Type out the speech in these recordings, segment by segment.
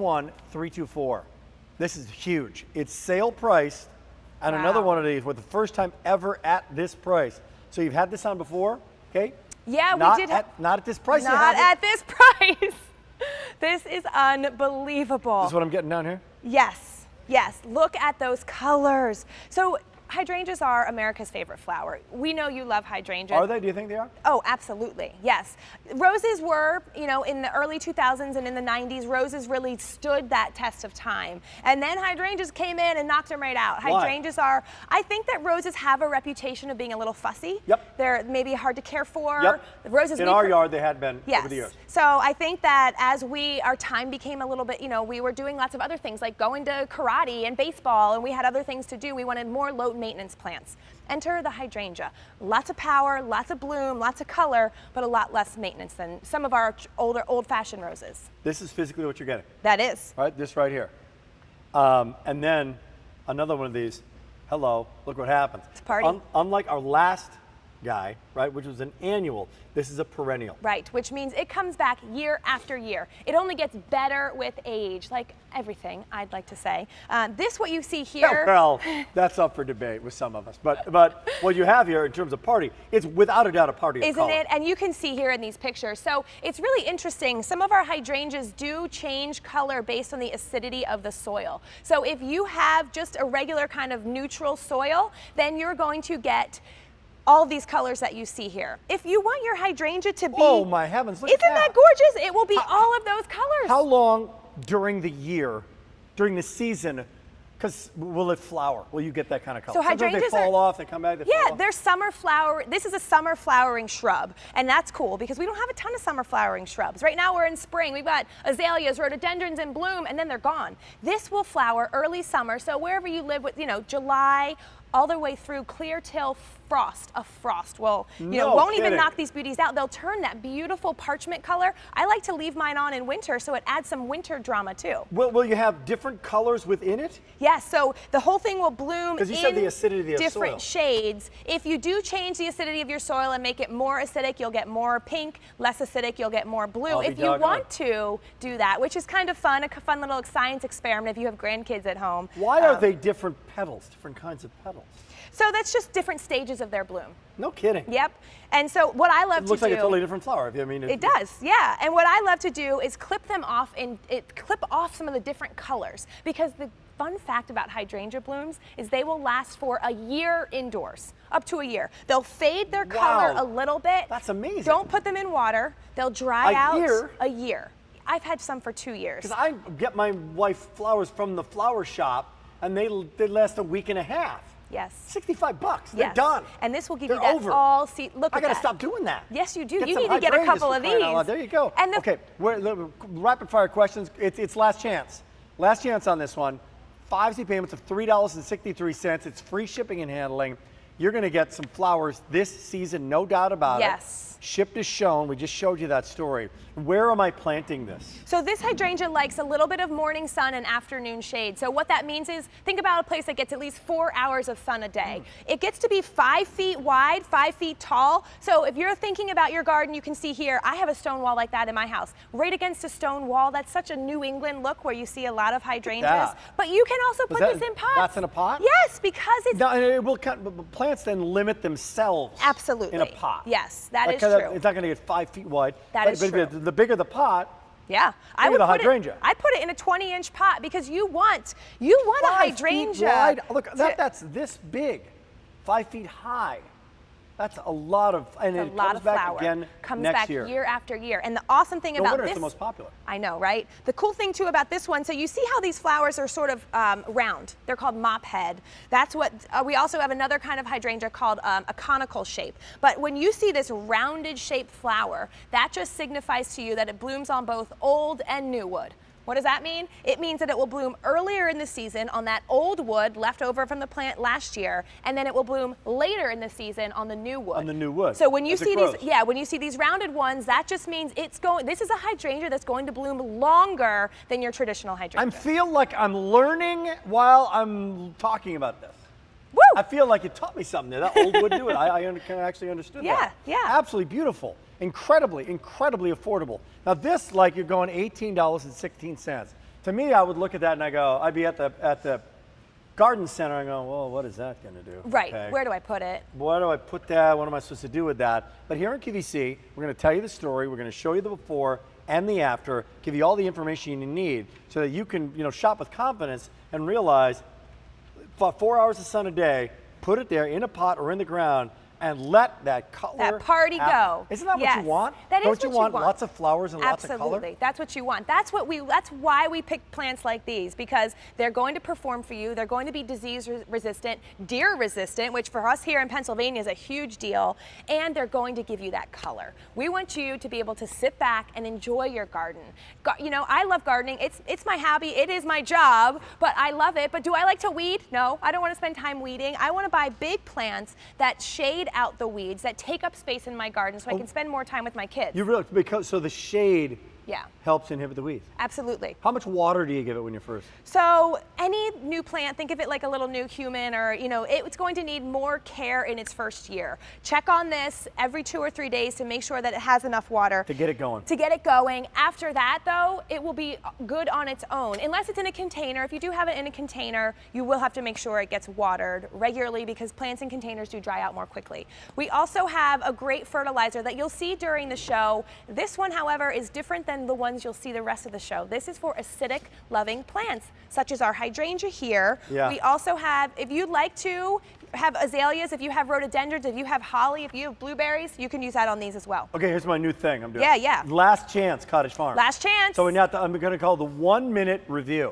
one, 324. This is huge. It's sale priced, and another one of these for the first time ever at this price. So you've had this on before, okay? Yeah, not we did. Not at this price. Not at this price. This is unbelievable. This is what I'm getting down here? Yes, yes. Look at those colors. So hydrangeas are America's favorite flower. We know you love hydrangeas. Are they? Do you think they are? Oh, absolutely. Yes. Roses were, you know, in the early 2000s and in the 90s, roses really stood that test of time. And then hydrangeas came in and knocked them right out. Why? Hydrangeas are, I think that roses have a reputation of being a little fussy. Yep. They're maybe hard to care for. Yep. The roses in our yard, they had been over the years. So I think that as our time became a little bit, you know, we were doing lots of other things like going to karate and baseball, and we had other things to do. We wanted more low maintenance plants. Enter the hydrangea. Lots of power, lots of bloom, lots of color, but a lot less maintenance than some of our older, old-fashioned roses. This is physically what you're getting. That is. Right, this right here. And then another one of these. Hello, look what happens. It's a party. Unlike our last guy, right, which was an annual, this is a perennial. Right, which means it comes back year after year. It only gets better with age, like everything, I'd like to say. This, what you see here. Well, that's up for debate with some of us. But what you have here in terms of party, it's without a doubt a party of color. Isn't it? And you can see here in these pictures. So it's really interesting. Some of our hydrangeas do change color based on the acidity of the soil. So if you have just a regular kind of neutral soil, then you're going to get all these colors that you see here. If you want your hydrangea to be, oh my heavens, look isn't at that gorgeous? It will be all of those colors. How long during the year, during the season, because will it flower? Will you get that kind of color? So sometimes hydrangeas they fall off, they come back, they fall off. they're summer flower. This is a summer flowering shrub, and that's cool because we don't have a ton of summer flowering shrubs. Right now we're in spring. We've got azaleas, rhododendrons in bloom, and then they're gone. This will flower early summer, so wherever you live with, you know, July, all the way through clear till frost will, won't even knock these beauties out. They'll turn that beautiful parchment color. I like to leave mine on in winter so it adds some winter drama too. Will you have different colors within it? Yes, so the whole thing will bloom because you said the acidity of different soil. shades. If you do change the acidity of your soil and make it more acidic, you'll get more pink. Less acidic, you'll get more blue. If you want to do that, which is kind of fun, a fun little science experiment if you have grandkids at home. Why are they different petals, different kinds of petals? So that's just different stages of their bloom. No kidding. Yep. And so what I love to do. It looks like a totally different flower. I mean, it does, yeah. And what I love to do is clip them off and clip off some of the different colors, because the fun fact about hydrangea blooms is they will last for a year indoors, up to a year. They'll fade their color a little bit. That's amazing. Don't put them in water. They'll dry out a year. I've had some for 2 years. Because I get my wife flowers from the flower shop, and they last a week and a half. Yes. $65. They're done. And this will give you that all see. Look, I got to stop doing that. Yes, you do. Get you some need to get a couple of these. There you go. And okay, rapid fire questions. It's last chance. Last chance on this one. 5 easy payments of $3.63. It's free shipping and handling. You're going to get some flowers this season, no doubt about it. Yes. Shipped is shown. We just showed you that story. Where am I planting this? So this hydrangea likes a little bit of morning sun and afternoon shade. So what that means is, think about a place that gets at least 4 hours of sun a day. It gets to be 5 feet wide, 5 feet tall. So if you're thinking about your garden, you can see here, I have a stone wall like that in my house. Right against a stone wall. That's such a New England look where you see a lot of hydrangeas. But you can also put this in pots. That's in a pot? Yes, because it's... No, it will, plants then limit themselves. Absolutely. In a pot. Yes, that is true. It's not going to get 5 feet wide. That is true. The bigger the pot, yeah, I would hydrangea. I'd put it in a 20-inch pot because you want a hydrangea. 5 feet wide. Look, that's this big, 5 feet high. That's a lot of, and it comes back again next year. Year after year. And the awesome thing about this, it's the most popular. I know, right? The cool thing too about this one, so you see how these flowers are sort of round. They're called mop head. That's what, we also have another kind of hydrangea called a conical shape. But when you see this rounded shaped flower, that just signifies to you that it blooms on both old and new wood. What does that mean? It means that it will bloom earlier in the season on that old wood left over from the plant last year, and then it will bloom later in the season on the new wood. On the new wood. So when you see these, when you see these rounded ones, that just means this is a hydrangea that's going to bloom longer than your traditional hydrangea. I feel like I'm learning while I'm talking about this. Woo! I feel like you taught me something there. That old wood do it. I actually understood that. Yeah. Absolutely beautiful. Incredibly, incredibly affordable. Now this, like you're going $18.16. To me, I would look at that and I'd be at the garden center and go, well, what is that going to do? Right. Okay. Where do I put it? Where do I put that? What am I supposed to do with that? But here in QVC, we're going to tell you the story. We're going to show you the before and the after, give you all the information you need so that you can, shop with confidence and realize 4 hours of sun a day, put it there in a pot or in the ground, and let that color. That party go. Isn't that Yes. what you want? That is Don't what you you want want. lots of flowers and lots of color? Absolutely. That's what you want. That's why we pick plants like these, because they're going to perform for you. They're going to be disease resistant, deer resistant, which for us here in Pennsylvania is a huge deal, and they're going to give you that color. We want you to be able to sit back and enjoy your garden. I love gardening. It's my hobby. It is my job, but I love it. But do I like to weed? No, I don't want to spend time weeding. I want to buy big plants that shade out the weeds, that take up space in my garden so I can spend more time with my kids. You really, so the shade helps inhibit the weeds. Absolutely. How much water do you give it when you're first? So any new plant, think of it like a little new human, or it's going to need more care in its first year. Check on this every 2 or 3 days to make sure that it has enough water. To get it going. To get it going. After that though, it will be good on its own. Unless it's in a container. If you do have it in a container, you will have to make sure it gets watered regularly because plants in containers do dry out more quickly. We also have a great fertilizer that you'll see during the show. This one, however, is different than the ones you'll see the rest of the show. This is for acidic loving plants, such as our hydrangea here. Yeah. We also have, if you'd like to have azaleas, if you have rhododendrons, if you have holly, if you have blueberries, you can use that on these as well. Okay, here's my new thing I'm doing. Yeah. Last chance, Cottage Farms. Last chance. So I'm going to call the 1 minute review.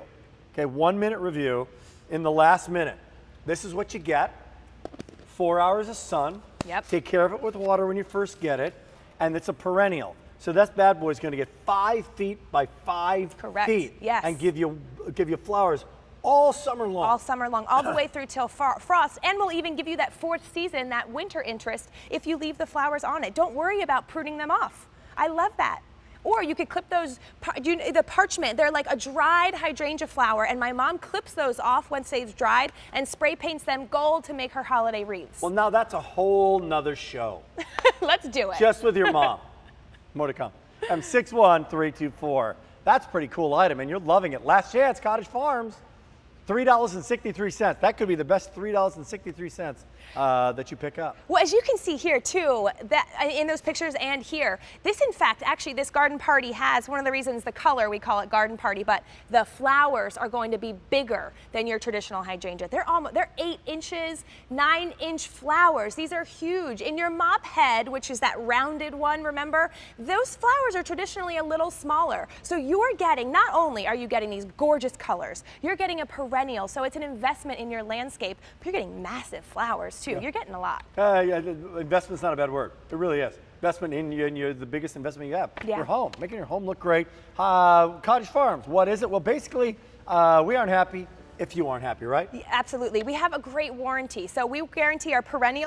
Okay, 1 minute review in the last minute. This is what you get. 4 hours of sun. Yep. Take care of it with water when you first get it. And it's a perennial. So that bad boy is going to get 5 feet by 5 Correct. feet. Yes. And give you flowers all summer long. All summer long, all the way through till frost, and we'll even give you that 4th season, that winter interest, if you leave the flowers on it. Don't worry about pruning them off. I love that. Or you could clip those, the parchment, they're like a dried hydrangea flower, and my mom clips those off once they've dried and spray paints them gold to make her holiday wreaths. Well, now that's a whole nother show. Let's do it. Just with your mom. More to come. I'm 61324. That's a pretty cool item, and you're loving it. Last chance, Cottage Farms. $3.63. That could be the best $3.63 that you pick up. Well, as you can see here too, that in those pictures and here, this in fact, actually this garden party has, one of the reasons the color, we call it garden party, but the flowers are going to be bigger than your traditional hydrangea. They're 8 inches, 9-inch flowers. These are huge. In your mop head, which is that rounded one, remember, those flowers are traditionally a little smaller. So you're getting, not only are you getting these gorgeous colors, you're getting a perennial, so it's an investment in your landscape, but you're getting massive flowers too. Yeah. You're getting a lot. Investment's not a bad word. It really is. Investment in you, the biggest investment you have. Yeah. Your home, making your home look great. Cottage Farms, what is it? Well, basically, we aren't happy if you aren't happy, right? Yeah, absolutely. We have a great warranty. So we guarantee our perennial